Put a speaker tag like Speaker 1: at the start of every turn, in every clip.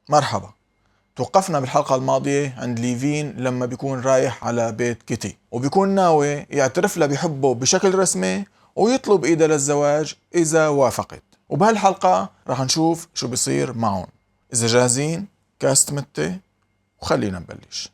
Speaker 1: مرحبا. توقفنا بالحلقة الماضية عند ليفين لما بيكون رايح على بيت كيتي وبيكون ناوي يعترف لها بحبه بشكل رسمي ويطلب إيدها للزواج إذا وافقت. وبهالحلقة رح نشوف شو بيصير معهم. إذا جاهزين كاست متى وخلينا نبلش.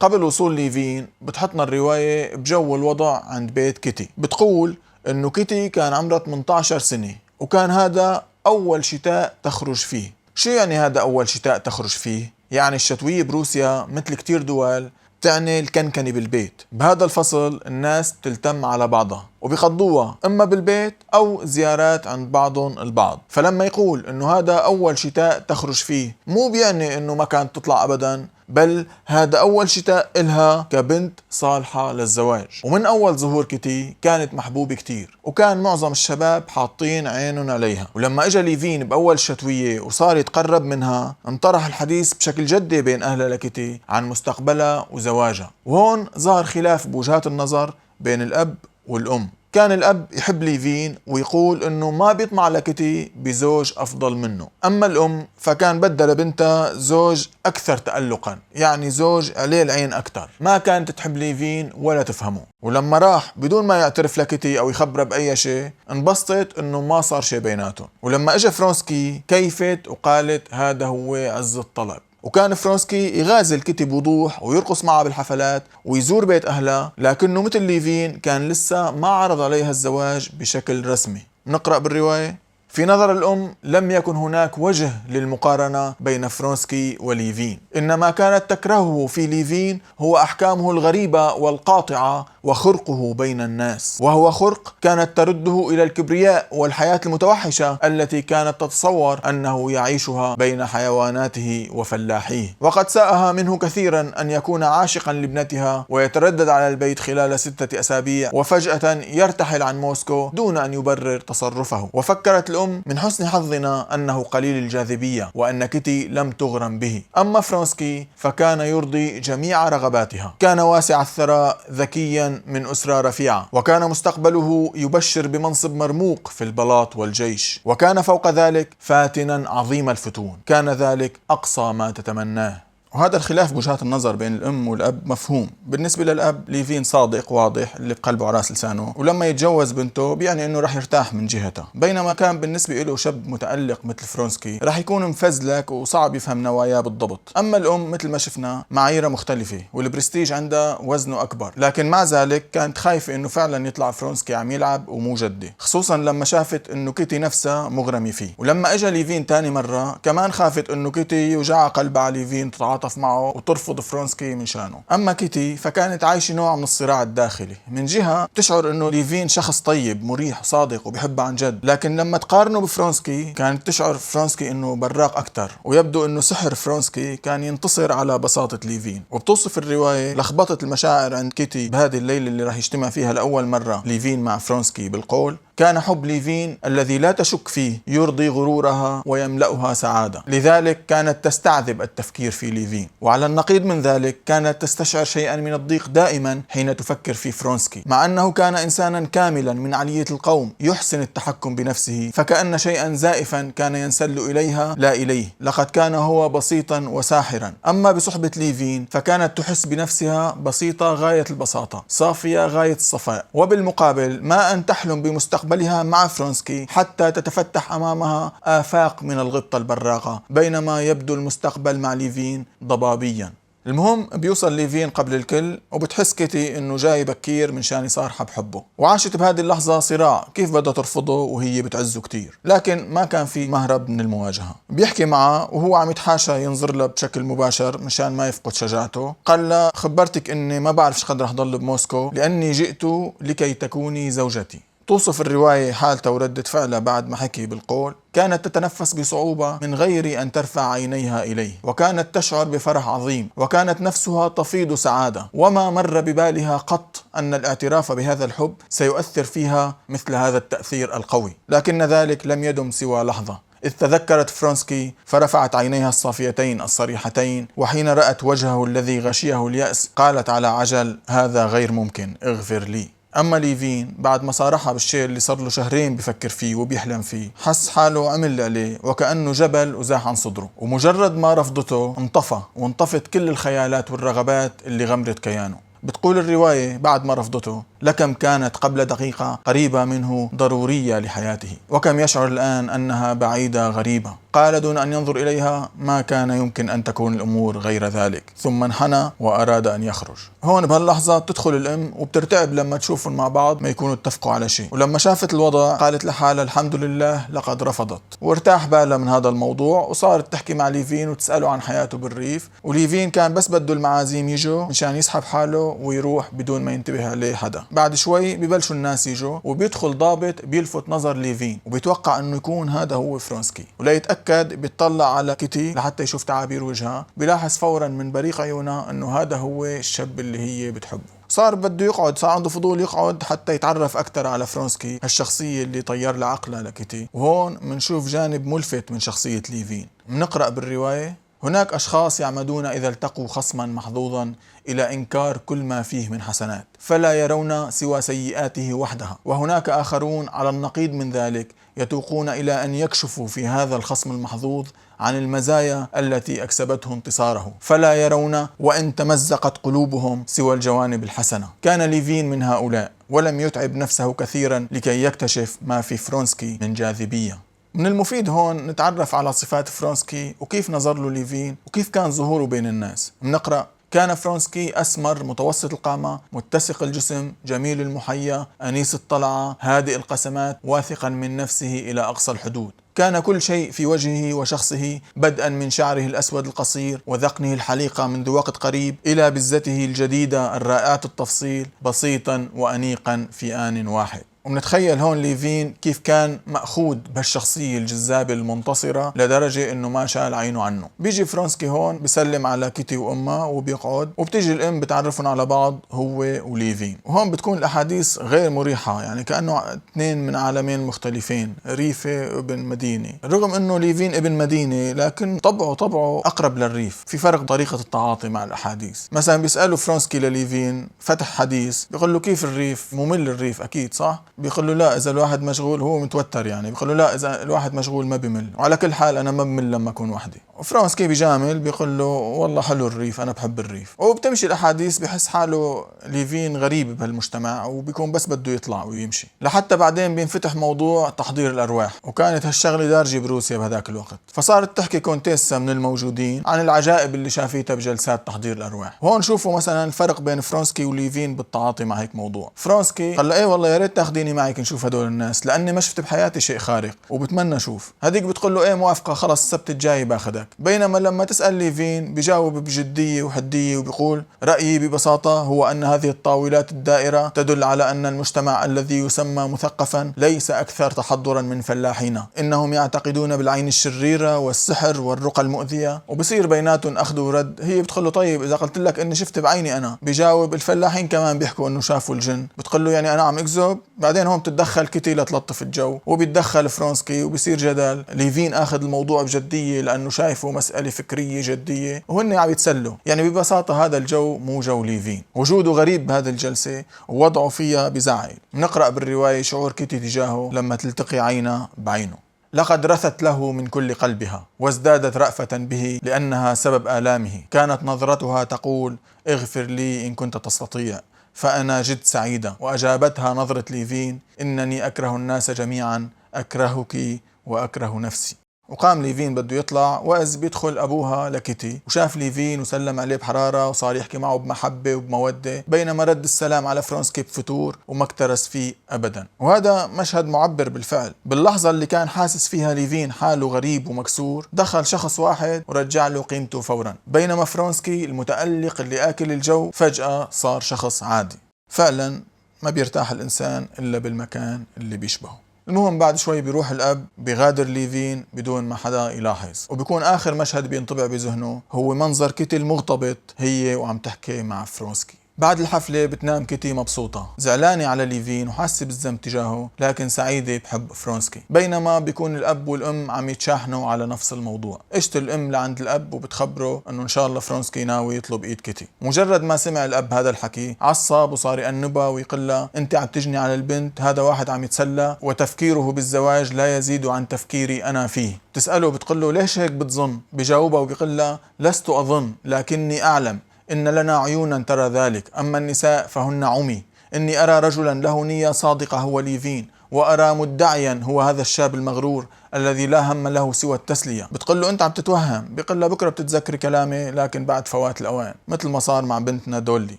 Speaker 1: قبل وصول ليفين بتحطنا الرواية بجو الوضع عند بيت كيتي. بتقول إنه كيتي كان عمرها 18 سنة وكان هذا أول شتاء تخرج فيه. شو يعني هذا أول شتاء تخرج فيه؟ يعني الشتوية بروسيا مثل كتير دول تعني الكنكنة بالبيت. بهذا الفصل الناس بتلتم على بعضها وبيقضوها إما بالبيت أو زيارات عند بعضهم البعض. فلما يقول إنه هذا أول شتاء تخرج فيه مو بيعني إنه ما كانت تطلع أبدا، بل هذا أول شتاء إلها كبنت صالحة للزواج. ومن أول ظهور كيتي كانت محبوبة كتير وكان معظم الشباب حاطين عينهم عليها. ولما إجا ليفين بأول شتوية وصار يتقرب منها انطرح الحديث بشكل جدي بين أهلها لكيتي عن مستقبلها وزواجها. وهون ظهر خلاف بوجهات النظر بين الأب والأم. كان الأب يحب ليفين ويقول إنه ما بيطمع لكيتي بزوج أفضل منه، أما الأم فكان بدها لبنتها زوج أكثر تألقا، يعني زوج عليه العين أكثر. ما كانت تحب ليفين ولا تفهمه. ولما راح بدون ما يعترف لكيتي أو يخبرها بأي شيء انبسطت إنه ما صار شيء بيناتهم. ولما إجا فرونسكي كيفت وقالت هذا هو عز الطلب. وكان فرونسكي يغازل كيتي بوضوح ويرقص معها بالحفلات ويزور بيت أهلها، لكنه مثل ليفين كان لسه ما عرض عليها الزواج بشكل رسمي. نقرأ بالرواية: في نظر الأم لم يكن هناك وجه للمقارنة بين فرونسكي وليفين، إنما كانت تكرهه في ليفين هو أحكامه الغريبة والقاطعة وخرقه بين الناس، وهو خرق كانت ترده إلى الكبرياء والحياة المتوحشة التي كانت تتصور أنه يعيشها بين حيواناته وفلاحيه. وقد ساءها منه كثيرا أن يكون عاشقا لابنتها ويتردد على البيت خلال 6 أسابيع وفجأة يرتحل عن موسكو دون أن يبرر تصرفه. وفكرت الأم من حسن حظنا أنه قليل الجاذبية وأن كيتي لم تغرم به. أما فرونسكي فكان يرضي جميع رغباتها. كان واسع الثراء، ذكيا من أسرة رفيعة، وكان مستقبله يبشر بمنصب مرموق في البلاط والجيش، وكان فوق ذلك فاتنا عظيم الفتون. كان ذلك أقصى ما تتمناه. وهذا الخلاف بوجهات النظر بين الأم والأب مفهوم. بالنسبة للأب ليفين صادق واضح اللي بقلبه وراس لسانه، ولما يتجوز بنته بيعني أنه رح يرتاح من جهتها. بينما كان بالنسبة له شاب متألق مثل فرونسكي رح يكون مفزلك وصعب يفهم نواياه بالضبط. أما الأم مثل ما شفنا معاييرها مختلفة والبرستيج عندها وزنه أكبر، لكن مع ذلك كانت خايفة أنه فعلا يطلع فرونسكي عم يلعب ومو جدي، خصوصا لما شافت أنه كيتي نفسها مغرمة فيه. ولما إجا ليفين تاني مرة كمان خافت أنه كيتي يوجع قلبها على ليفين تتعاطف معه وترفض فرونسكي من شانه. أما كيتي فكانت عايشة نوع من الصراع الداخلي. من جهة بتشعر أنه ليفين شخص طيب مريح صادق وبيحبها عن جد، لكن لما تقارنه بفرونسكي كانت تشعر فرونسكي أنه براق أكتر، ويبدو أنه سحر فرونسكي كان ينتصر على بساطة ليفين. وبتوصف الرواية لخبطة المشاعر عند كيتي بهذه الليلة اللي راح يجتمع فيها لأول مرة ليفين مع فرونسكي بالقول: كان حب ليفين الذي لا تشك فيه يرضي غرورها ويملأها سعادة، لذلك كانت تستعذب التفكير في ليفين. وعلى النقيض من ذلك كانت تستشعر شيئا من الضيق دائما حين تفكر في فرونسكي، مع أنه كان إنسانا كاملا من علية القوم يحسن التحكم بنفسه، فكأن شيئا زائفا كان ينسل إليها لا إليه. لقد كان هو بسيطا وساحرا. أما بصحبة ليفين فكانت تحس بنفسها بسيطة غاية البساطة، صافية غاية الصفاء. وبالمقابل ما أن تحلم بمستقبلها مع فرونسكي حتى تتفتح أمامها آفاق من الغبطة البراقة، بينما يبدو المستقبل مع ليفين ضبابيا. المهم بيوصل ليفين قبل الكل وبتحس كيتي انه جاي بكير من شان يصارحها بحبه، وعاشت بهذه اللحظة صراع كيف بدها ترفضه وهي بتعزه كتير، لكن ما كان في مهرب من المواجهة. بيحكي معها وهو عم يتحاشى ينظر لها بشكل مباشر مشان ما يفقد شجاعته. قال لها: خبرتك اني ما بعرف قد رح ضل بموسكو لاني جئت لكي تكوني زوجتي. توصف الرواية حالته وردة فعلها بعد ما حكي بالقول: كانت تتنفس بصعوبة من غير أن ترفع عينيها إليه، وكانت تشعر بفرح عظيم، وكانت نفسها تفيض سعادة، وما مر ببالها قط أن الاعتراف بهذا الحب سيؤثر فيها مثل هذا التأثير القوي. لكن ذلك لم يدم سوى لحظة، إذ تذكرت فرونسكي فرفعت عينيها الصافيتين الصريحتين، وحين رأت وجهه الذي غشيه اليأس قالت على عجل: هذا غير ممكن، اغفر لي. أما ليفين بعد ما صارحها بالشيء اللي صار له شهرين بفكر فيه وبيحلم فيه، حس حاله عمل عليه وكأنه جبل وزاح عن صدره، ومجرد ما رفضته انطفى وانطفت كل الخيالات والرغبات اللي غمرت كيانه. بتقول الرواية بعد ما رفضته: لكم كانت قبل دقيقة قريبة منه ضرورية لحياته، وكم يشعر الآن أنها بعيدة غريبة. قال دون أن ينظر إليها: ما كان يمكن أن تكون الأمور غير ذلك. ثم انحنى وأراد أن يخرج. هون بهاللحظة بتدخل الأم وبترتعب لما تشوفهم مع بعض ما يكونوا اتفقوا على شيء، ولما شافت الوضع قالت لحالها: الحمد لله لقد رفضت. وارتاح بالها من هذا الموضوع، وصارت تحكي مع ليفين وتسأله عن حياته بالريف. وليفين كان بس بده المعازيم يجوا مشان يسحب حاله ويروح بدون ما ينتبه عليه حدا. بعد شوي ببلشوا الناس يجوا، وبيدخل ضابط بيلفت نظر ليفين وبيتوقع انه يكون هذا هو فرونسكي، وليتأكد بيطلع على كيتي لحتى يشوف تعابير وجهها. بيلاحظ فورا من بريق عيونها انه هذا هو الشاب اللي هي بتحبه. صار بده يقعد، صار عنده فضول يقعد حتى يتعرف أكثر على فرونسكي، هالشخصية اللي طير لعقلها لكيتي. وهون منشوف جانب ملفت من شخصية ليفين. منقرأ بالرواية: هناك أشخاص يعمدون إذا التقوا خصما محظوظا إلى إنكار كل ما فيه من حسنات، فلا يرون سوى سيئاته وحدها، وهناك آخرون على النقيض من ذلك يتوقون إلى أن يكشفوا في هذا الخصم المحظوظ عن المزايا التي أكسبته انتصاره، فلا يرون وإن تمزقت قلوبهم سوى الجوانب الحسنة. كان ليفين من هؤلاء، ولم يتعب نفسه كثيرا لكي يكتشف ما في فرونسكي من جاذبية. من المفيد هون نتعرف على صفات فرونسكي وكيف نظر له ليفين وكيف كان ظهوره بين الناس. بنقرأ: كان فرونسكي أسمر متوسط القامة، متسق الجسم، جميل المحيا، أنيس الطلعة، هادئ القسمات، واثقا من نفسه إلى أقصى الحدود. كان كل شيء في وجهه وشخصه، بدءا من شعره الأسود القصير وذقنه الحليقة منذ وقت قريب إلى بزته الجديدة الرائعة التفصيل، بسيطا وأنيقا في آن واحد. ومنتخيل هون ليفين كيف كان مأخوذ بهالشخصية الجذابة المنتصرة لدرجة انه ما شال عينه عنه. بيجي فرونسكي هون بسلم على كيتي وامها وبيقعد، وبتيجي الام بتعرفهم على بعض هو وليفين. وهون بتكون الاحاديث غير مريحة، يعني كأنه اثنين من عالمين مختلفين، ريفة وابن مدينة. رغم انه ليفين ابن مدينة لكن طبعه اقرب للريف. في فرق طريقة التعاطي مع الاحاديث. مثلا بيسألوا فرونسكي لليفين، فتح حديث، بيقول له: كيف الريف؟ ممل الريف اكيد صح؟ بيقول له: لا، إذا الواحد مشغول، هو متوتر يعني، بيقول له: لا، إذا الواحد مشغول ما بمل، وعلى كل حال أنا ما بمل لما أكون وحدي. وفرونسكي بيجامل بيقول له: والله حلو الريف، أنا بحب الريف. وبتمشي الأحاديث، بحس حاله ليفين غريب بهالمجتمع وبيكون بس بده يطلع ويمشي، لحتى بعدين بينفتح موضوع تحضير الأرواح، وكانت هالشغلة دارجة بروسيا بهذاك الوقت. فصارت تحكي كونتيسا من الموجودين عن العجائب اللي شافيتها بجلسات تحضير الأرواح. وهون شوفوا مثلا الفرق بين فرونسكي وليفين بالتعاطي مع هيك موضوع. فرونسكي قال له: ايه والله يا ريت تاخذيني معك نشوف هدول الناس، لاني ما شفت بحياتي شيء خارق وبتمنى اشوف. هذيك بتقول له: ايه موافقه، خلص السبت الجاي باخذك. بينما لما تسال ليفين بيجاوب بجديه وحديه وبيقول: رايي ببساطه هو ان هذه الطاولات الدائره تدل على ان المجتمع الذي يسمى مثقفا ليس اكثر تحضرا من فلاحين، انهم يعتقدون بالعين الشريره والسحر والرقى المؤذيه. وبصير بيناتهم اخذ ورد. هي بتقول له: طيب اذا قلت لك اني شفت بعيني انا؟ بيجاوب: الفلاحين كمان بيحكوا انه شافوا الجن. بتقول له: يعني انا عم اكذب؟ بعدين هون بتتدخل كيتي لتلطف الجو، وبيتدخل فرونسكي وبيصير جدل. ليفين اخذ الموضوع بجديه لانه شايفه مساله فكريه جديه وهن عم يتسلوا. يعني ببساطه هذا الجو مو جو ليفين. وجوده غريب بهذه الجلسه ووضعه فيها بزعل. نقرا بالروايه شعور كيتي تجاهه لما تلتقي عينه بعينه: لقد رثت له من كل قلبها وازدادت رأفة به لأنها سبب آلامه. كانت نظرتها تقول: اغفر لي إن كنت تستطيع، فأنا جد سعيدة. وأجابتها نظرة ليفين: إنني أكره الناس جميعا، أكرهك وأكره نفسي. وقام ليفين بده يطلع، وإذ بيدخل أبوها لكيتي وشاف ليفين وسلم عليه بحرارة وصار يحكي معه بمحبة وبمودة، بينما رد السلام على فرونسكي بفتور وما اكترث فيه أبدا. وهذا مشهد معبر بالفعل. باللحظة اللي كان حاسس فيها ليفين حاله غريب ومكسور، دخل شخص واحد ورجع له قيمته فورا، بينما فرونسكي المتألق اللي آكل الجو فجأة صار شخص عادي. فعلا ما بيرتاح الإنسان إلا بالمكان اللي بيشبهه. المهم بعد شوي بيروح الأب بيغادر ليفين بدون ما حدا يلاحظ، وبيكون آخر مشهد بينطبع بذهنه هو منظر كيتي المغتبط هي وعم تحكي مع فرونسكي. بعد الحفلة بتنام كيتي مبسوطة، زعلانة على ليفين وحاسة بالذنب تجاهه، لكن سعيدة بحب فرونسكي. بينما بيكون الأب والأم عم يتشاحنوا على نفس الموضوع. اجت الأم لعند الأب وبتخبره إنه إن شاء الله فرونسكي ناوي يطلب إيد كيتي. مجرد ما سمع الأب هذا الحكي عصب وصار يأنبها ويقلها أنت عم تجني على البنت، هذا واحد عم يتسلى وتفكيره بالزواج لا يزيد عن تفكيري أنا فيه. تسأله بتقله ليش هيك بتظن؟ بجاوبها وبيقلها لست أظن لكني أعلم إن لنا عيونا ترى ذلك، أما النساء فهن عمي. إني أرى رجلا له نية صادقة هو ليفين، وأرى مدعيا هو هذا الشاب المغرور الذي لا هم له سوى التسلية. بتقول له أنت عم تتوهم، بيقول له بكرة بتتذكري كلامي لكن بعد فوات الأوان، مثل ما صار مع بنتنا دولي.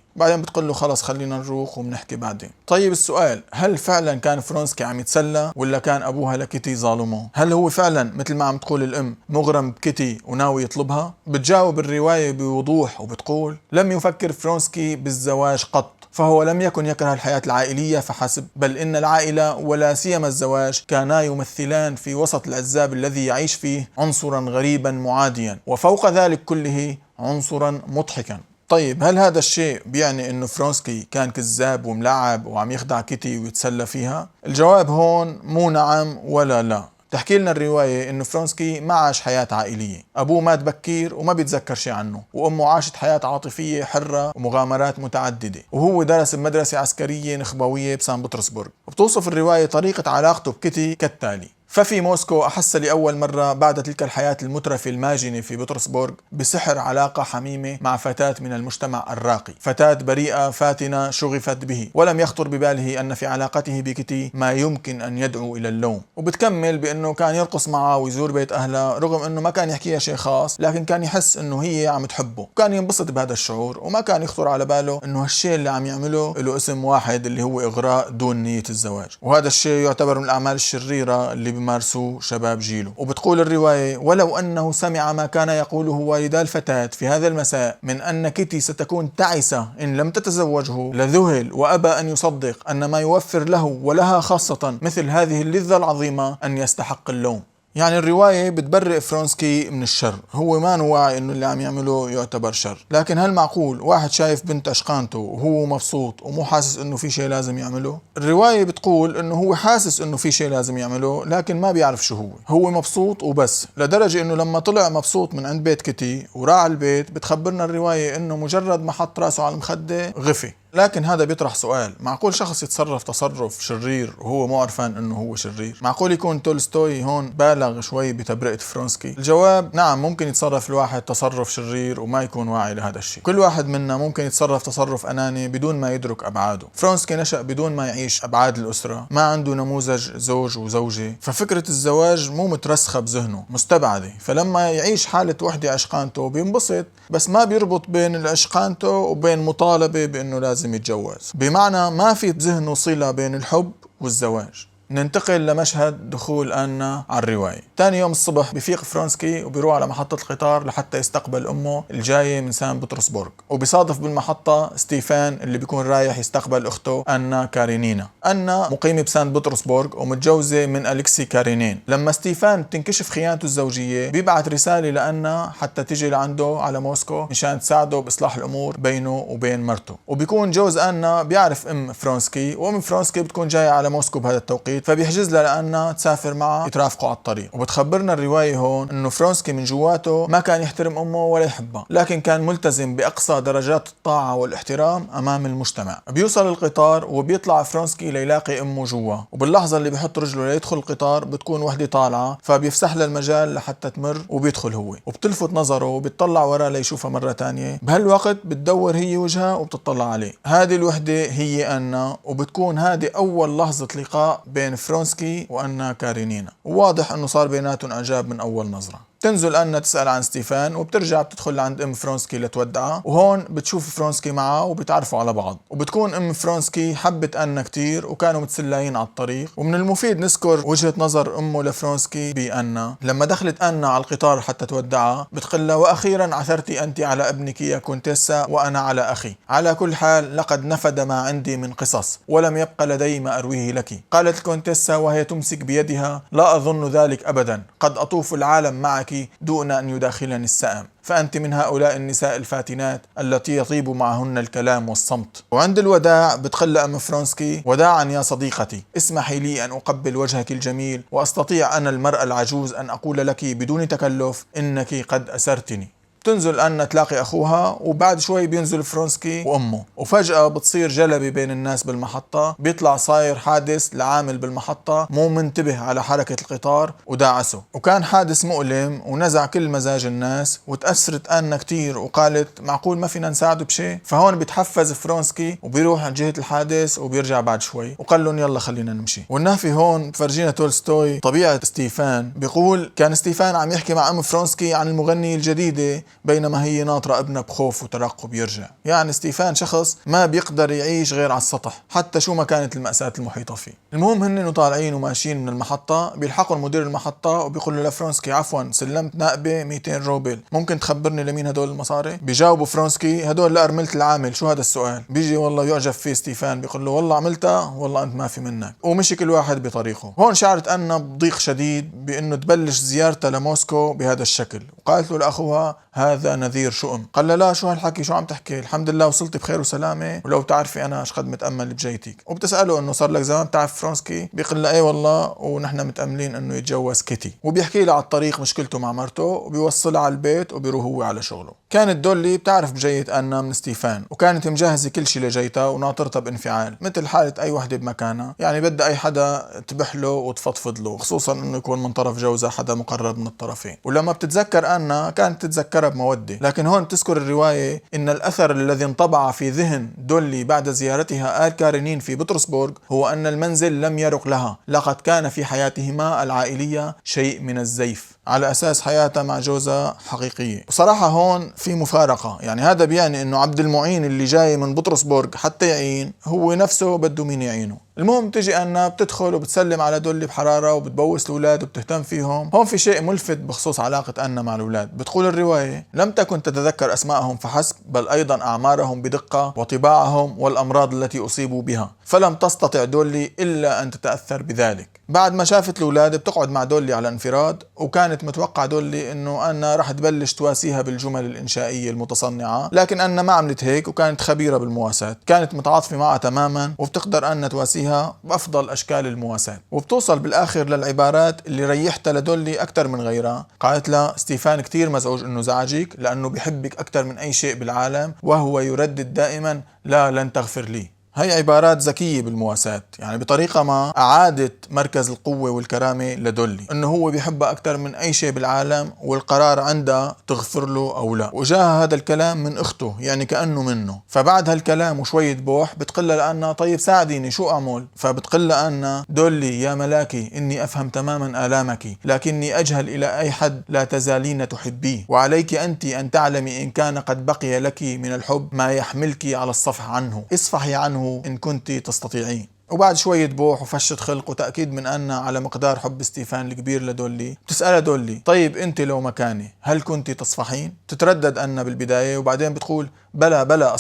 Speaker 1: بعدين بتقول له خلص خلينا نروح وبنحكي بعدين. طيب السؤال، هل فعلا كان فرونسكي عم يتسلى ولا كان أبوها لكيتي ظالمه؟ هل هو فعلا مثل ما عم تقول الأم مغرم بكيتي وناوي يطلبها؟ بتجاوب الرواية بوضوح وبتقول لم يفكر فرونسكي بالزواج قط، فهو لم يكن يكره الحياة العائلية فحسب، بل إن العائلة ولا سيما الزواج كانا يمثلان في وسط العذاب الذي يعيش فيه عنصرا غريبا معاديا، وفوق ذلك كله عنصرا مضحكا. طيب هل هذا الشيء بيعني انه فرونسكي كان كذاب وملعب وعم يخدع كيتي ويتسلى فيها؟ الجواب هون مو نعم ولا لا. تحكي لنا الرواية انه فرونسكي ما عاش حياة عائلية، ابوه مات بكير وما بيتذكر شيء عنه، وامه عاشت حياة عاطفية حرة ومغامرات متعددة، وهو درس بمدرسة عسكرية نخبوية بسان بطرسبرغ. وبتوصف الرواية طريقة علاقته بكيتي كالتالي: ففي موسكو أحس لأول مرة بعد تلك الحياة المترفة الماجنة في بطرسبرغ بسحر علاقة حميمة مع فتاة من المجتمع الراقي، فتاة بريئة فاتنة شغفت به، ولم يخطر بباله أن في علاقته بكيتي ما يمكن أن يدعو إلى اللوم. وبتكمل بأنه كان يرقص معها ويزور بيت أهلها رغم أنه ما كان يحكيها شيء خاص، لكن كان يحس أنه هي عم تحبه، وكان ينبسط بهذا الشعور، وما كان يخطر على باله أنه هالشيء اللي عم يعمله له اسم واحد اللي هو إغراء دون نية الزواج. وهذا الشيء يعتبر من الأعمال الشريرة اللي بيمارسوه شباب جيله. وبتقول الرواية ولو أنه سمع ما كان يقوله والدا الفتاة في هذا المساء من أن كيتي ستكون تعسة إن لم تتزوجه لذهل وأبى أن يصدق أن ما يوفر له ولها خاصة مثل هذه اللذة العظيمة أن يستحق اللوم. يعني الرواية بتبرئ فرونسكي من الشر، هو ما واعي انه اللي عم يعمله يعتبر شر، لكن هل معقول واحد شايف بنت اشقانته وهو مبسوط ومو حاسس انه في شيء لازم يعمله؟ الرواية بتقول انه هو حاسس انه في شيء لازم يعمله لكن ما بيعرف شو هو مبسوط وبس، لدرجة انه لما طلع مبسوط من عند بيت كيتي وراح البيت بتخبرنا الرواية انه مجرد ما حط راسه على المخدة غفي. لكن هذا بيطرح سؤال، معقول شخص يتصرف تصرف شرير وهو مو عرفان انه هو شرير؟ معقول يكون تولستوي هون بالغ شوي بتبرئة فرونسكي؟ الجواب نعم، ممكن يتصرف الواحد تصرف شرير وما يكون واعي لهذا الشيء. كل واحد منا ممكن يتصرف تصرف اناني بدون ما يدرك ابعاده. فرونسكي نشأ بدون ما يعيش ابعاد الاسرة، ما عنده نموذج زوج وزوجة، ففكرة الزواج مو مترسخة بذهنه، مستبعدة، فلما يعيش حالة وحدة عشقانته بينبسط، بس ما بيربط بين العشقانته وبين مطالبة بانه لازم يتجوز، بمعنى ما في بذهنه صلة بين الحب والزواج. ننتقل لمشهد دخول آنا على الرواية. تاني يوم الصبح بفيق فرونسكي وبيروح على محطة القطار لحتى يستقبل أمه الجاية من سان بطرسبرغ، وبيصادف بالمحطة ستيفان اللي بيكون رايح يستقبل أخته آنا كارينينا. آنا مقيمة بسان بطرسبرغ ومتجوزة من أليكسي كارينين. لما ستيفان بتنكشف خيانته الزوجية بيبعت رسالة لآنا حتى تيجي لعنده على موسكو مشان تساعده بإصلاح الأمور بينه وبين مرته. وبيكون جوز آنا بيعرف أم فرونسكي، وأم فرونسكي بتكون جاية على موسكو بهذا التوقيت، فبيحجز لها لأنها تسافر معه يترافقوا على الطريق. وبتخبرنا الرواية هون انه فرونسكي من جواته ما كان يحترم امه ولا يحبها، لكن كان ملتزم باقصى درجات الطاعة والاحترام امام المجتمع. بيوصل القطار وبيطلع فرونسكي ليلاقي امه جوا، وباللحظة اللي بيحط رجله ليدخل القطار بتكون وحدة طالعة، فبيفسح لها المجال لحتى تمر وبيدخل هو، وبتلفت نظره وبيطلع وراه ليشوفها مرة تانية. بهالوقت بتدور هي وجهها وبتطلع عليه. هذه الوحدة هي آنا، وبتكون هذه اول لحظة لقاء بين فرونسكي وآنا كارينينا، وواضح انه صار بيناتهم اعجاب من اول نظرة. تنزل آنا تسأل عن ستيفان وبترجع بتدخل عند ام فرونسكي لتودعها، وهون بتشوف فرونسكي معها وبيتعرفوا على بعض، وبتكون ام فرونسكي حبت آنا كتير وكانوا متسلايين على الطريق. ومن المفيد نذكر وجهة نظر امه لفرونسكي بآنا. لما دخلت آنا على القطار حتى تودعها بتقلها واخيرا عثرتي انت على ابنك يا كونتيسا وانا على اخي، على كل حال لقد نفد ما عندي من قصص ولم يبق لدي ما ارويه لك. قالت الكونتيسا وهي تمسك بيدها لا اظن ذلك ابدا، قد اطوف العالم معك معك دون أن يداخلني السأم، فأنت من هؤلاء النساء الفاتنات التي يطيب معهن الكلام والصمت. وعند الوداع بتقول أم فرونسكي: وداعا يا صديقتي، اسمحي لي أن أقبل وجهك الجميل، وأستطيع أنا المرأة العجوز أن أقول لك بدون تكلف إنك قد أسرتني. بتنزل أنا تلاقي أخوها، وبعد شوي بينزل فرونسكي وأمه، وفجأة بتصير جلبة بين الناس بالمحطة. بيطلع صاير حادث لعامل بالمحطة مو منتبه على حركة القطار وداعسه، وكان حادث مؤلم ونزع كل مزاج الناس. وتأثرت أنا كتير وقالت: معقول ما فينا نساعده بشيء؟ فهون بيتحفز فرونسكي وبيروح على جهة الحادث وبيرجع بعد شوي وقال لهم: يلا خلينا نمشي. والنافي هون بفرجينا تولستوي طبيعة ستيفان. بيقول: كان ستيفان عم يحكي مع أم فرونسكي عن المغنية الجديدة بينما هي ناطرة ابنها بخوف وترقب يرجع. يعني ستيفان شخص ما بيقدر يعيش غير على السطح حتى شو ما كانت المأساة المحيطة فيه. المهم هن طالعين وماشيين من المحطة، بيلحقوا مدير المحطة وبيقول له لفرونسكي: عفوا سلمت نائبة 200 روبل، ممكن تخبرني لمين هدول المصاري؟ بيجاوبوا فرونسكي: هدول لأرملة العامل. شو هذا السؤال؟ بيجي والله يعجب فيه ستيفان، بيقول له: والله عملتها، والله أنت ما في منك. ومشي كل واحد بطريقه. هون شعرت أنا بضيق شديد بأنه تبلش زيارتها لموسكو بهذا الشكل، وقالت له لأخوها: هذا نذير شؤم. قال له: لا، شو هالحكي، شو عم تحكي؟ الحمد لله وصلت بخير وسلامة، ولو تعرفي أنا ايش قد متأمل بجيتك. وبتسأله إنه صار لك زمان بتعرف فرونسكي؟ بيقول له: ايه والله، ونحن متأملين إنه يتجوز كيتي. وبيحكي له على الطريق مشكلته مع مرته، وبيوصلها على البيت وبيروح هو على شغله. كانت دولي بتعرف بجية أنا من ستيفان، وكانت مجهزة كل شيء لجيتها وناطرتها بانفعال، مثل حالة أي وحدة بمكانها. يعني بدها أي حدا تبح له وتفضفض له، خصوصا إنه يكون من طرف جوزها حدا مقرب من الطرفين. ولما بتتذكر أنا كانت تتذكرها بمودة. لكن هون تذكر الرواية إن الأثر الذي انطبع في ذهن دولي بعد زيارتها آل كارينين في بطرسبورغ هو أن المنزل لم يرق لها، لقد كان في حياتهما العائلية شيء من الزيف، على أساس حياتها مع جوزها حقيقية. بصراحة هون في مفارقة، يعني هذا بيعني إنه عبد المعين اللي جاي من بطرسبورغ حتى يعين هو نفسه بده مين يعينه. المهم تجي أنا بتدخل وبتسلم على دولي بحرارة وبتبوس الأولاد وبتهتم فيهم. هون في شيء ملفت بخصوص علاقة أنا مع الأولاد. بتقول الرواية: لم تكن تتذكر أسماءهم فحسب، بل أيضا أعمارهم بدقة وطباعهم والأمراض التي أصيبوا بها، فلم تستطع دولي إلا أن تتأثر بذلك. بعد ما شافت الأولاد بتقعد مع دولي على انفراد، وكانت متوقع دولي إنه أنا رح تبلش تواسيها بالجمل الإنشائية المتصنعة، لكن أنا ما عملت هيك، وكانت خبيرة بالمواساة، كانت متعاطفة معها تماما وبتقدر أن تواسيها بأفضل أشكال المواساة. وبتوصل بالآخر للعبارات اللي ريحتها لدولي أكثر من غيرها. قالت لها: ستيفان كتير مزعوج إنه زعجك لأنه بيحبك أكثر من أي شيء بالعالم، وهو يردد دائما: لا، لن تغفر لي. هي عبارات ذكية بالمواساة، يعني بطريقة ما أعادت مركز القوة والكرامة لدولي، إنه هو بيحبها أكثر من أي شيء بالعالم، والقرار عندها تغفر له أو لا. وجاها هذا الكلام من أخته، يعني كأنه منه. فبعد هالكلام وشوية بوح بتقلها لأنها: طيب ساعديني، شو أعمل؟ فبتقلها أنا: دولي يا ملاكي، إني أفهم تماما آلامك، لكني أجهل إلى أي حد لا تزالين تحبيه، وعليك أنت أن تعلمي إن كان قد بقي لك من الحب ما يحملك على الصفح عنه، اصفحي عنه إن كنت تستطيعين. وبعد شوية بوح وفشة خلق وتأكيد من أنا على مقدار حب ستيفان الكبير لدولي، بتسألها دولي: طيب أنت لو مكاني هل كنت تصفحين؟ تتردد أنا بالبداية، وبعدين بتقول: بلى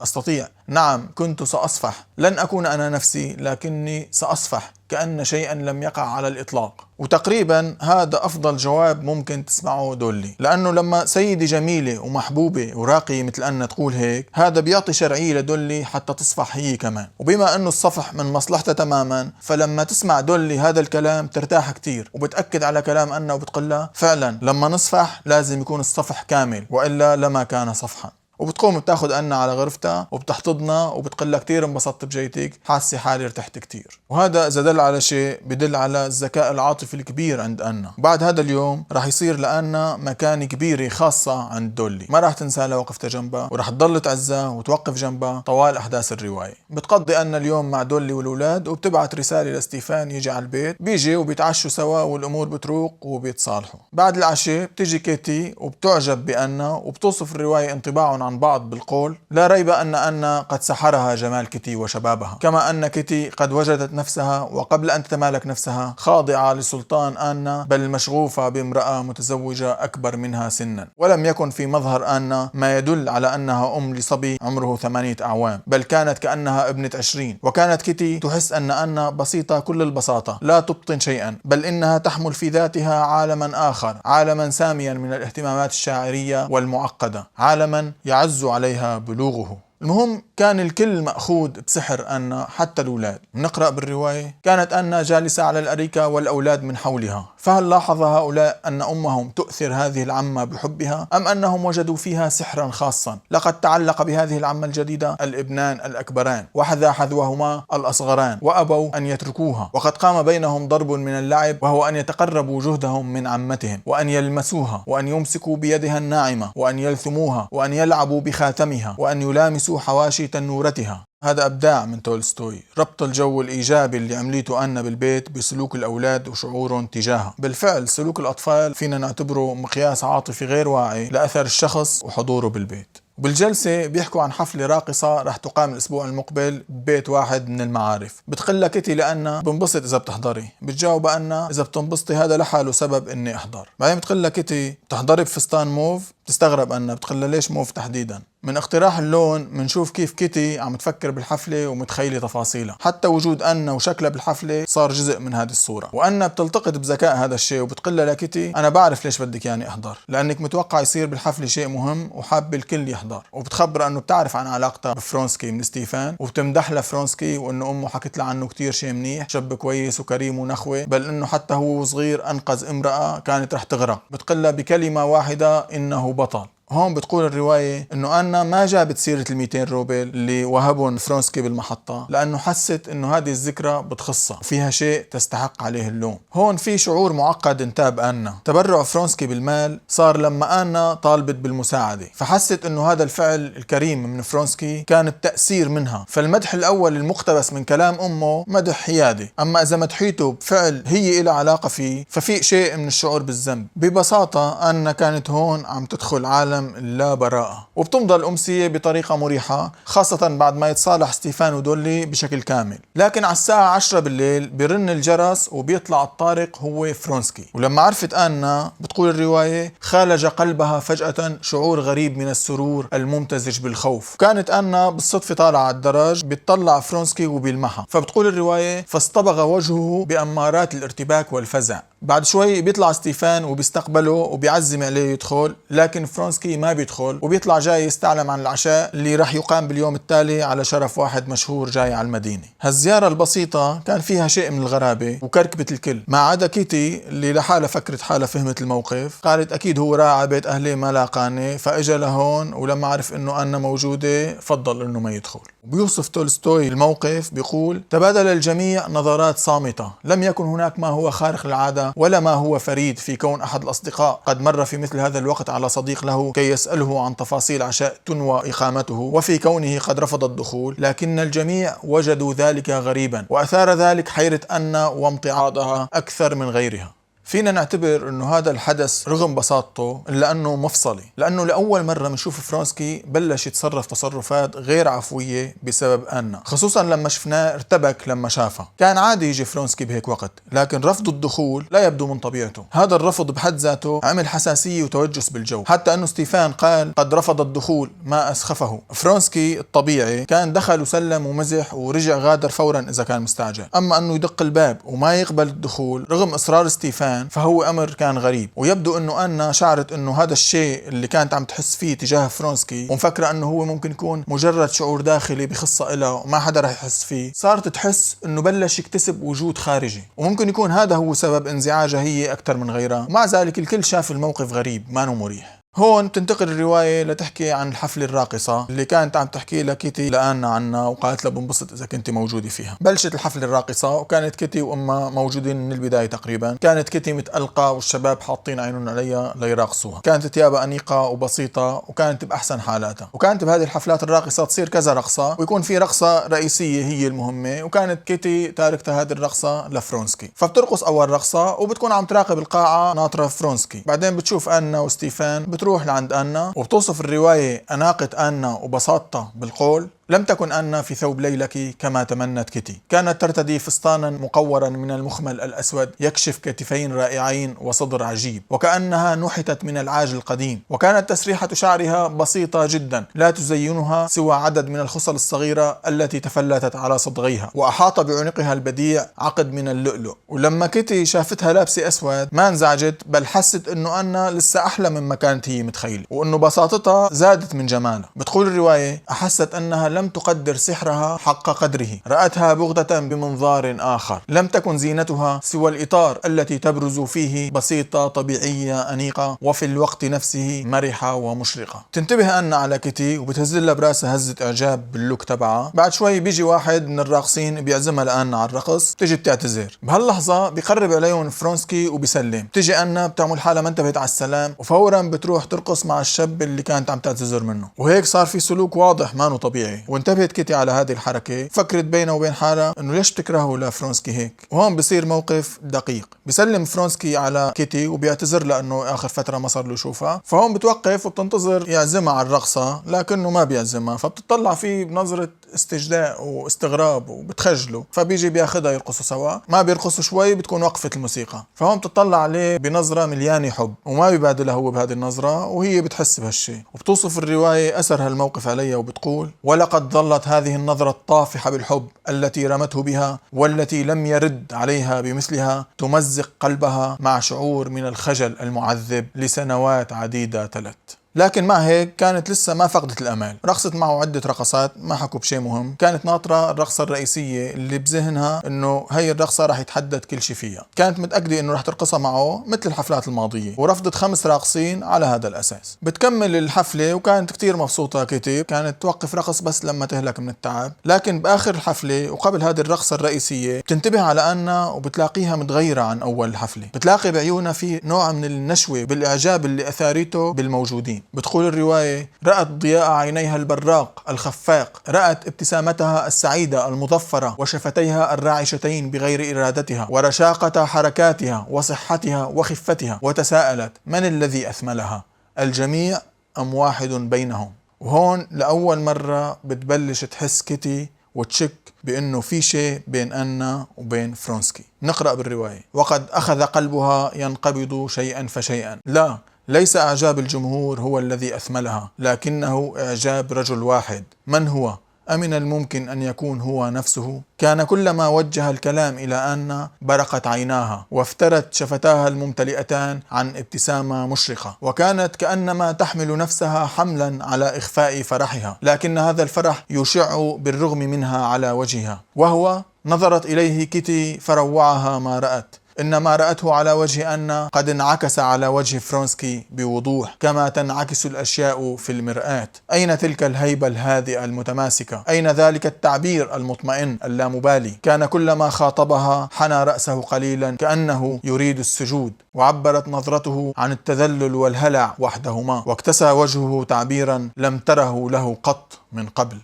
Speaker 1: أستطيع، نعم كنت سأصفح، لن أكون أنا نفسي لكني سأصفح كأن شيئا لم يقع على الإطلاق. وتقريبا هذا أفضل جواب ممكن تسمعه دولي، لأنه لما سيدة جميلة ومحبوبة وراقية مثل أن تقول هيك، هذا بيعطي شرعية لدولي حتى تصفح هي كمان. وبما أنه الصفح من مصلحتها تماما، فلما تسمع دولي هذا الكلام ترتاح كتير، وبتأكد على كلام أنا وبتقلها: فعلا لما نصفح لازم يكون الصفح كامل، وإلا لما كان صفحا. وبتقوم بتاخد أنا على غرفتها وبتحتضنها وبتقلها: كتير انبسطت بجيتك، حاسة حالي ارتحت كتير. وهذا إذا دل على شيء بدل على الذكاء العاطفي الكبير عند أنا. بعد هذا اليوم راح يصير لأنا مكانة كبيرة خاصة عند دولي، ما راح تنسى لها وقفتها جنبها، وراح تضل تعزها وتوقف جنبها طوال أحداث الرواية. بتقضي أنا اليوم مع دولي والأولاد، وبتبعت رسالة لستيفان يجي على البيت. بيجي وبيتعشوا سوا والأمور بتروق وبيتصالحوا. بعد العشاء بتيجي كيتي وبتعجب بأنا وبتوصف الرواية انطباعهم عن عن بعض بالقول: لا ريب أن أنا قد سحرها جمال كيتي وشبابها، كما أن كيتي قد وجدت نفسها وقبل أن تتمالك نفسها خاضعة لسلطان أنا، بل مشغوفة بامرأة متزوجة أكبر منها سنا، ولم يكن في مظهر أنا ما يدل على أنها أم لصبي عمره 8 أعوام، بل كانت كأنها ابنة 20. وكانت كيتي تحس أن أنا بسيطة كل البساطة، لا تبطن شيئا، بل إنها تحمل في ذاتها عالما آخر، عالما ساميا من الاهتمامات الشاعرية والمعقدة، عالما يعز عليها بلوغه. المهم كان الكل مأخوذ بسحر أنا، حتى الأولاد. نقرأ بالرواية: كانت أنا جالسة على الأريكة والأولاد من حولها، فهل لاحظ هؤلاء أن أمهم تؤثر هذه العمة بحبها، أم أنهم وجدوا فيها سحرا خاصا؟ لقد تعلق بهذه العمة الجديدة الابنان الأكبران، وحذا حذوهما الأصغران، وأبوا أن يتركوها، وقد قام بينهم ضرب من اللعب، وهو أن يتقربوا جهدهم من عمتهم، وأن يلمسوها، وأن يمسكوا بيدها الناعمة، وأن يلثموها، وأن يلعبوا بخاتمها، وأن يلامسوا حواشي تنورتها. هذا إبداع من تولستوي، ربط الجو الإيجابي اللي عمليته أنا بالبيت بسلوك الأولاد وشعورهم تجاهها. بالفعل سلوك الأطفال فينا نعتبره مقياس عاطفي غير واعي لأثر الشخص وحضوره بالبيت. وبالجلسة بيحكوا عن حفلة راقصة رح تقام الأسبوع المقبل ببيت واحد من المعارف. بتقلها كيتي لأنها بنبسط إذا بتحضري، بتجاوب أنها إذا بتنبسطي هذا لحاله سبب إني أحضر. بعدين بتقلها كيتي بتحضري بفستان موف، بتستغرب أنها، بتقلها ليش موف تحديدا. من اقتراح اللون منشوف كيف كيتي عم تفكر بالحفلة ومتخيلة تفاصيلها، حتى وجود أنا وشكلها بالحفلة صار جزء من هذه الصورة. وأنا بتلتقط بذكاء هذا الشيء وبتقلها لكيتي: أنا بعرف ليش بدك يعني أحضر، لأنك متوقع يصير بالحفلة شيء مهم وحاب الكل يحضر. وبتخبر أنه بتعرف عن علاقتها بفرونسكي من ستيفان، وبتمدح لفرونسكي وأنه أمه حكت له عنه كتير شيء منيح، شاب كويس وكريم ونخوة، بل أنه حتى هو صغير أنقذ امرأة كانت رح تغرق. بتقلها بكلمة واحدة: إنه بطل. هون بتقول الرواية انه أنا ما جابت سيرة ال200 روبل اللي وهبهم فرونسكي بالمحطة، لانه حست انه هذه الذكرى بتخصها وفيها شيء تستحق عليه اللوم. هون في شعور معقد انتاب أنا. تبرع فرونسكي بالمال صار لما أنا طالبت بالمساعدة، فحست انه هذا الفعل الكريم من فرونسكي كان التأثير منها. فالمدح الاول المقتبس من كلام امه مدح حيادي، اما اذا مدحيته بفعل هي إلها علاقة فيه ففي شيء من الشعور بالذنب. ببساطة أنا كانت هون عم تدخل عالم لا براءة. وبتمضى الأمسية بطريقة مريحة، خاصة بعد ما يتصالح ستيفان ودولي بشكل كامل. لكن على الساعة 10 بالليل بيرن الجرس وبيطلع الطارق هو فرونسكي. ولما عرفت أنا، بتقول الرواية، خالج قلبها فجأة شعور غريب من السرور الممتزج بالخوف. كانت أنا بالصدفة طالعة على الدرج، بيطلع فرونسكي وبيلمحها. فبتقول الرواية: فاصطبغ وجهه بأمارات الارتباك والفزع. بعد شوي بيطلع ستيفان وبيستقبله وبيعزم عليه يدخل، لكن فرونسكي ما بيدخل، وبيطلع جاي يستعلم عن العشاء اللي راح يقام باليوم التالي على شرف واحد مشهور جاي على المدينة. هالزيارة البسيطة كان فيها شيء من الغرابة وكركبة الكل، ما عدا كيتي اللي لحالها فكرت حالها فهمت الموقف. قالت أكيد هو راعى بيت أهلي ما لاقاني فإجا لهون، ولما عرف إنه أنا موجودة فضل إنه ما يدخل. وبيوصف تولستوي الموقف بيقول: تبادل الجميع نظرات صامتة، لم يكن هناك ما هو خارق للعادة ولا ما هو فريد في كون أحد الأصدقاء قد مر في مثل هذا الوقت على صديق له كي يسأله عن تفاصيل عشاء تنوى إقامته، وفي كونه قد رفض الدخول. لكن الجميع وجدوا ذلك غريبا، وأثار ذلك حيرة أنا وامتعاضها أكثر من غيرها. فينا نعتبر انه هذا الحدث رغم بساطته الا انه مفصلي، لانه لاول مره بنشوف فرونسكي بلش يتصرف تصرفات غير عفويه بسبب أنا، خصوصا لما شفناه ارتبك لما شافها. كان عادي يجي فرونسكي بهيك وقت، لكن رفض الدخول لا يبدو من طبيعته. هذا الرفض بحد ذاته عمل حساسيه وتوجس بالجو، حتى انه ستيفان قال: قد رفض الدخول ما اسخفه. فرونسكي الطبيعي كان دخل وسلم ومزح ورجع غادر فورا اذا كان مستعجل، اما انه يدق الباب وما يقبل الدخول رغم اصرار ستيفان فهو أمر كان غريب. ويبدو أنه أنا شعرت أنه هذا الشيء اللي كانت عم تحس فيه تجاه فرونسكي ومفكرة أنه هو ممكن يكون مجرد شعور داخلي بخصة إله وما حدا رح يحس فيه، صارت تحس أنه بلش يكتسب وجود خارجي، وممكن يكون هذا هو سبب انزعاجها هي أكثر من غيرها. ومع ذلك الكل شاف الموقف غريب ما نو مريح. هون تنتقل الرواية لتحكي عن الحفلة الراقصة اللي كانت عم تحكي لها كيتي لأنا عنها، وقالت لها بنبسط إذا كنت موجودة فيها. بلشت الحفلة الراقصة وكانت كيتي وأمها موجودين من البداية تقريبا. كانت كيتي متألقة والشباب حاطين عينهم عليها ليراقصوها. كانت ثيابها أنيقة وبسيطة وكانت بأحسن حالاتها. وكانت بهذه الحفلات الراقصة تصير كذا رقصة ويكون في رقصة رئيسية هي المهمة، وكانت كيتي تاركتها هذه الرقصة لفرونسكي. فبترقص أول رقصة وبتكون عم تراقب القاعة ناطرة فرونسكي. بعدين بتشوف أنا وستيفان بتروح لعند آنا وبتوصف الرواية أناقة آنا وبساطتها بالقول: لم تكن آنا في ثوب ليلك كما تمنت كيتي، كانت ترتدي فستانا مقورا من المخمل الأسود يكشف كتفين رائعين وصدر عجيب وكأنها نحتت من العاج القديم، وكانت تسريحة شعرها بسيطة جدا لا تزينها سوى عدد من الخصل الصغيرة التي تفلتت على صدغيها، وأحاط بعنقها البديع عقد من اللؤلؤ. ولما كيتي شافتها لابسة أسود ما انزعجت، بل حست إنه آنا لسه أحلى مما كانت هي متخيلة، وإنه بساطتها زادت من جمالها. بتقول الرواية: أحست أنها لم تقدر سحرها حق قدره، رأتها بغتة بمنظار آخر، لم تكن زينتها سوى الإطار التي تبرز فيه بسيطة طبيعية أنيقة وفي الوقت نفسه مرحة ومشرقة. تنتبه أن على كيتي وبتهزلها براسها هزة إعجاب باللوك تبعها. بعد شوي بيجي واحد من الراقصين بيعزمها لأن على الرقص، تيجي بتعتذر. بهاللحظة بيقرب عليهم فرونسكي وبيسلم، تيجي أن بتعمل حالها ما انتبهت على السلام وفورا بتروح ترقص مع الشاب اللي كانت عم تعتذر منه، وهيك صار في سلوك واضح ما طبيعي. وانتبهت كيتي على هذه الحركة، فكرت بينها وبين حالها انه ليش تكرهه لفرونسكي هيك. وهون بصير موقف دقيق، بيسلم فرونسكي على كيتي وبيعتذر لانه اخر فترة ما صار له يشوفها، فهون بتوقف وبتنتظر يعزمها على الرقصة لكنه ما بيعزمها، فبتطلع فيه بنظرة استجداء واستغراب وبتخجله، فبيجي بياخدها يرقصوا سوا. ما بيرقصوا شوي بتكون وقفت الموسيقى، فهون بتطلع عليه بنظرة مليانة حب وما بيبادلها هو بهذه النظرة، وهي بتحس بهالشيء. وبتوصف الرواية أثر هالموقف عليها وبتقول: ولقد ظلت هذه النظرة الطافحة بالحب التي رمته بها والتي لم يرد عليها بمثلها تمزق قلبها مع شعور من الخجل المعذب لسنوات عديدة تلت. لكن مع هيك كانت لسه ما فقدت الأمل، رقصت معه عدة رقصات ما حكوا بشيء مهم، كانت ناطرة الرقصة الرئيسية اللي بذهنها انه هي الرقصة راح يتحدد كل شيء فيها، كانت متأكدة انه راح ترقصها معه مثل الحفلات الماضية، ورفضت 5 راقصين على هذا الأساس. بتكمل الحفلة وكانت كتير مبسوطة كيتي، كانت توقف رقص بس لما تهلك من التعب. لكن بآخر الحفلة وقبل هذه الرقصة الرئيسية بتنتبه على أنا وبتلاقيها متغيرة عن أول الحفلة، بتلاقي بعيونها في نوع من النشوة بالإعجاب اللي أثارته بالموجودين. بتقول الرواية: رأت ضياء عينيها البراق الخفاق، رأت ابتسامتها السعيدة المظفرة وشفتيها الراعشتين بغير إرادتها ورشاقة حركاتها وصحتها وخفتها، وتساءلت: من الذي أثملها؟ الجميع أم واحد بينهم؟ وهون لأول مرة بتبلش تحس كيتي وتشك بأنه في شيء بين أنا وبين فرونسكي. نقرأ بالرواية: وقد أخذ قلبها ينقبض شيئا فشيئا. لا، ليس إعجاب الجمهور هو الذي أثملها، لكنه إعجاب رجل واحد. من هو؟ أمن الممكن أن يكون هو نفسه؟ كان كلما وجه الكلام إلى أن برقت عيناها وافترت شفتاها الممتلئتان عن ابتسامة مشرقة، وكانت كأنما تحمل نفسها حملا على إخفاء فرحها، لكن هذا الفرح يشع بالرغم منها على وجهها. وهو نظرت إليه كيتي فروعها ما رأت، إن ما رأته على وجه أن قد انعكس على وجه فرونسكي بوضوح كما تنعكس الأشياء في المرآة. أين تلك الهيبة الهادئة المتماسكة؟ أين ذلك التعبير المطمئن اللامبالي؟ كان كلما خاطبها حنى رأسه قليلا كأنه يريد السجود، وعبرت نظرته عن التذلل والهلع وحدهما، واكتسى وجهه تعبيرا لم تره له قط من قبل.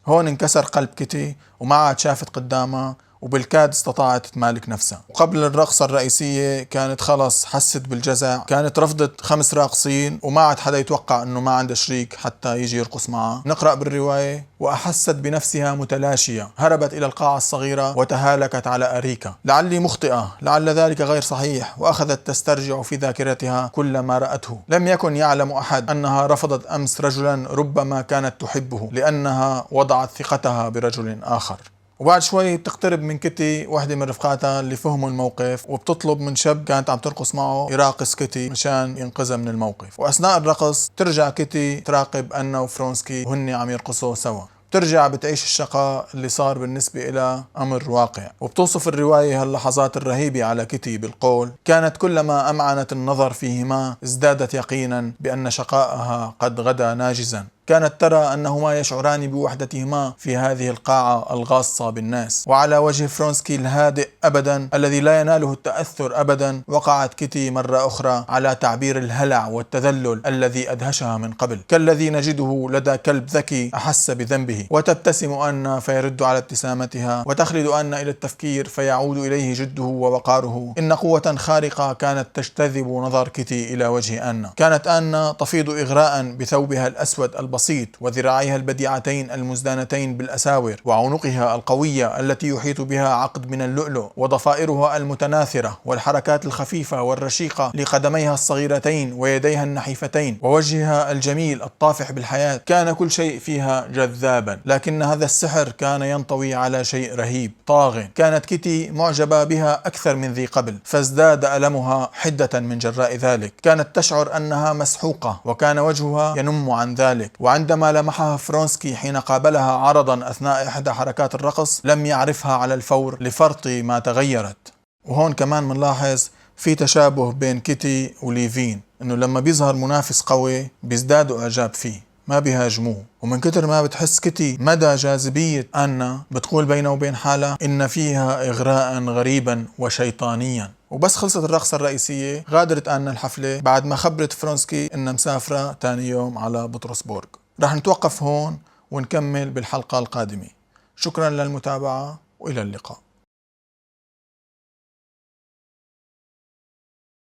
Speaker 1: هون انكسر قلب كيتي وما عاد شافت قدامها، وبالكاد استطاعت تمالك نفسها. وقبل الرقصة الرئيسية كانت خلص حست بالجزع، كانت رفضت 5 راقصين وما عاد حدا يتوقع انه ما عنده شريك حتى يجي يرقص معها. نقرأ بالرواية: وأحست بنفسها متلاشية، هربت إلى القاعة الصغيرة وتهالكت على أريكة. لعلي مخطئة، لعل ذلك غير صحيح، وأخذت تسترجع في ذاكرتها كل ما رأته. لم يكن يعلم أحد أنها رفضت أمس رجلا ربما كانت تحبه لأنها وضعت ثقتها برجل آخر. وبعد شوي بتقترب من كيتي واحدة من رفقاتها اللي فهموا الموقف، وبتطلب من شاب كانت عم ترقص معه يراقص كيتي مشان ينقذها من الموقف. وأثناء الرقص ترجع كيتي تراقب أنا وفرونسكي وهن عم يرقصوا سوا، ترجع بتعيش الشقاء اللي صار بالنسبة إلى أمر واقع. وبتوصف الرواية هاللحظات الرهيبة على كيتي بالقول: كانت كلما أمعنت النظر فيهما ازدادت يقينا بأن شقائها قد غدا ناجزا. كانت ترى أنهما يشعران بوحدتهما في هذه القاعة الغاصة بالناس. وعلى وجه فرونسكي الهادئ أبدا الذي لا يناله التأثر أبدا وقعت كيتي مرة أخرى على تعبير الهلع والتذلل الذي أدهشها من قبل، كالذي نجده لدى كلب ذكي أحس بذنبه. وتبتسم أن فيرد على ابتسامتها، وتخلد أن إلى التفكير فيعود إليه جده ووقاره. إن قوة خارقة كانت تجتذب نظر كيتي إلى وجه أن. كانت أن تفيض إغراء بثوبها الأسود البسيط وذراعيها البديعتين المزدانتين بالأساور وعنقها القوية التي يحيط بها عقد من اللؤلؤ وضفائرها المتناثرة والحركات الخفيفة والرشيقة لقدميها الصغيرتين ويديها النحيفتين ووجهها الجميل الطافح بالحياة. كان كل شيء فيها جذابا، لكن هذا السحر كان ينطوي على شيء رهيب طاغ. كانت كيتي معجبة بها أكثر من ذي قبل، فازداد ألمها حدة من جراء ذلك. كانت تشعر أنها مسحوقة وكان وجهها ينم عن ذلك. وعندما لمحها فرونسكي حين قابلها عرضا أثناء إحدى حركات الرقص لم يعرفها على الفور لفرط ما تغيرت. وهون كمان منلاحظ في تشابه بين كيتي وليفين، انه لما بيظهر منافس قوي بيزدادوا اعجاب فيه ما بيهاجموه. ومن كتر ما بتحس كيتي مدى جاذبية أنا بتقول بينه وبين حالها إن فيها إغراء غريبا وشيطانيا. وبس خلصت الرقصة الرئيسية غادرت أنا الحفلة بعد ما خبرت فرونسكي إنها مسافرة تاني يوم على بطرسبورغ. رح نتوقف هون ونكمل بالحلقة القادمة. شكرا للمتابعة وإلى اللقاء.